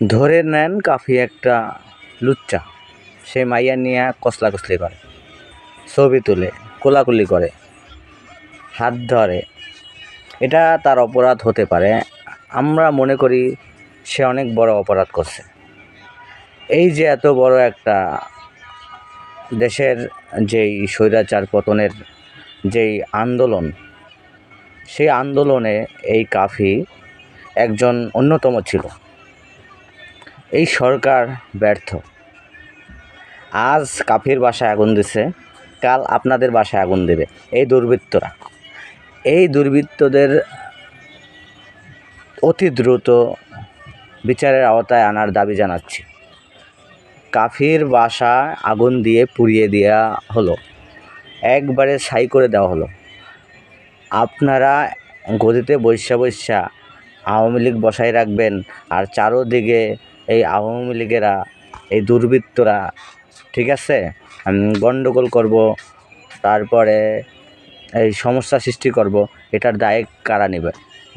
ধরে নেন কাফি একটা লুচ্চা, সে মাইয়া নিয়ে কসলাকসলি করে, ছবি তুলে, কোলাকুলি করে, হাত ধরে। এটা তার অপরাধ হতে পারে। আমরা মনে করি সে অনেক বড় অপরাধ করছে। এই যে এত বড় একটা দেশের যেই স্বৈরাচার পতনের যেই আন্দোলন, সেই আন্দোলনে এই কাফি একজন অন্যতম ছিল। এই সরকার ব্যর্থ। আজ কাফির বাসায় আগুন দিছে, কাল আপনাদের বাসায় আগুন দেবে এই দুর্বৃত্তরা। এই দুর্বৃত্তদের অতি দ্রুত বিচারের আওতায় আনার দাবি জানাচ্ছি। কাফির বাসা আগুন দিয়ে পুড়িয়ে দেওয়া হলো, একবারে ছাই করে দেওয়া হলো। আপনারা গদিতে বৈশা আওয়ামী লীগ বসায় রাখবেন, আর চারোদিকে এই আওয়ামী লীগেরা, এই দুর্বৃত্তরা, ঠিক আছে, গণ্ডগোল করব, তারপরে এই সমস্যা সৃষ্টি করব। এটার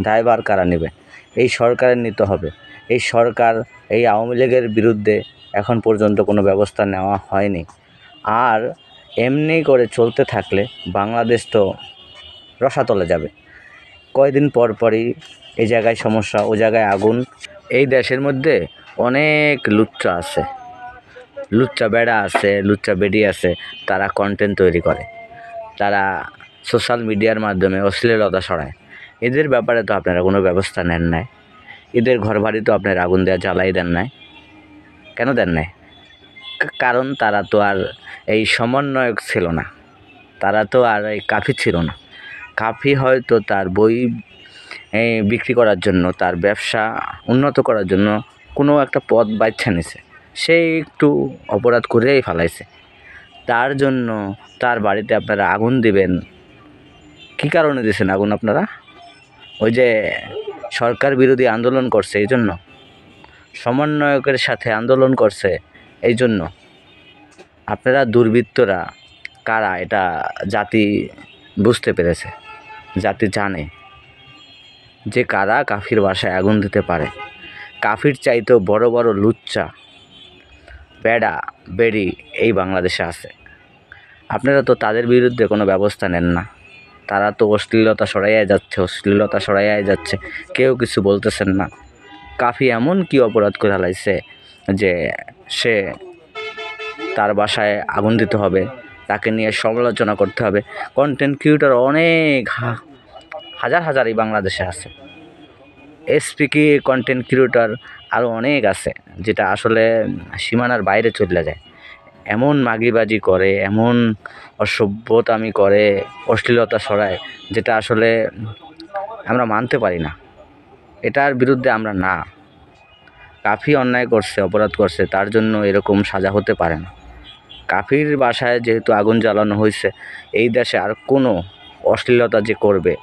দায়ভার কারা নেবে? এই সরকারের নিতে হবে। এই সরকার এই আওয়ামী লীগের বিরুদ্ধে এখন পর্যন্ত কোনো ব্যবস্থা নেওয়া হয়নি। আর এমনি করে চলতে থাকলে বাংলাদেশ তো রসাতলে যাবে। কয়দিন পরই এই জায়গায় সমস্যা, ও জায়গায় আগুন। এই দেশের মধ্যে অনেক লুচ্চা আছে, লুচ্চা বেড়া আছে, লুচ্চা বেডি আছে। তারা কন্টেন্ট তৈরি করে, তারা সোশ্যাল মিডিয়ার মাধ্যমে অশ্লীলতা ছড়ায়। এদের ব্যাপারে তো আপনারা কোনো ব্যবস্থা নেন নাই। এদের ঘরবাড়ি তো আপনারা আগুন দেওয়া জ্বালাই দেন নাই। কেন দেন নাই? কারণ তারা তো আর এই সমন্বয়ক ছিল না, তারা তো আর এই কাফি ছিল না। কাফি হয়তো তার বই বিক্রি করার জন্য, তার ব্যবসা উন্নত করার জন্য কোনো একটা পথ বাছা নিছে। সে একটু অপরাধ করেই ফেলাইছে, তার জন্য তার বাড়িতে আপনারা আগুন দিবেন। কী কারণে দিয়েছেন আগুন আপনারা? ওই যে সরকার বিরোধী আন্দোলন করছে এই জন্য, সমন্বয়কের সাথে আন্দোলন করছে এই জন্য। আপনারা দুর্বৃত্তরা কারা এটা জাতি বুঝতে পেরেছে, জাতি জানে যে কারা কাফির বাসায় আগুন দিতে পারে। কাফির চাইতেও বড় বড় লুচ্চা বেড়া বেড়ি এই বাংলাদেশে আছে। আপনারা তো তাদের বিরুদ্ধে কোনো ব্যবস্থা নেন না। তারা তো অশ্লীলতা ছড়াইয়াই যাচ্ছে, কেউ কিছু বলতেছেন না। কাফি এমন কি অপরাধ করে ফেলাইছে যে সে তার বাসায় আগুন দিতে হবে, তাকে নিয়ে সমালোচনা করতে হবে? কন্টেন্ট ক্রিয়েটর অনেক হাজার এই বাংলাদেশে আছে। এসপিকি কন্টেন্ট ক্রিয়েটর আরও অনেক আছে, যেটা আসলে সীমানার বাইরে চলে যায়। এমন মাগিবাজি করে, এমন অসভ্যতামি করে, অশ্লীলতা ছড়ায়, যেটা আসলে আমরা মানতে পারি না। এটার বিরুদ্ধে আমরা না। কাফি অন্যায় করছে, অপরাধ করছে, তার জন্য এরকম সাজা হতে পারে না। কাফির বাসায় যেহেতু আগুন জ্বালানো হয়েছে, এই দেশে আর কোনো অশ্লীলতা যে করবে,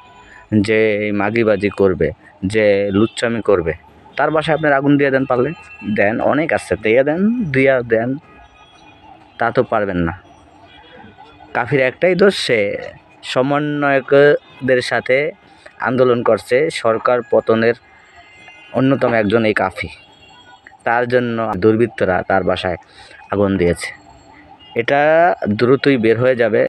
যে মাগিবাজি করবে, যে লুচ্চামি করবে, তার বাসায় আপনার আগুন দিয়ে দেন, পারলে দেন, অনেক আছে, দিয়া দেন। তা তো পারবেন না। কাফির একটাই দোষ, সে সমন্বয়কদের সাথে আন্দোলন করছে। সরকার পতনের অন্যতম একজন এই কাফি, তার জন্য দুর্বৃত্তরা তার বাসায় আগুন দিয়েছে। এটা দ্রুতই বের হয়ে যাবে।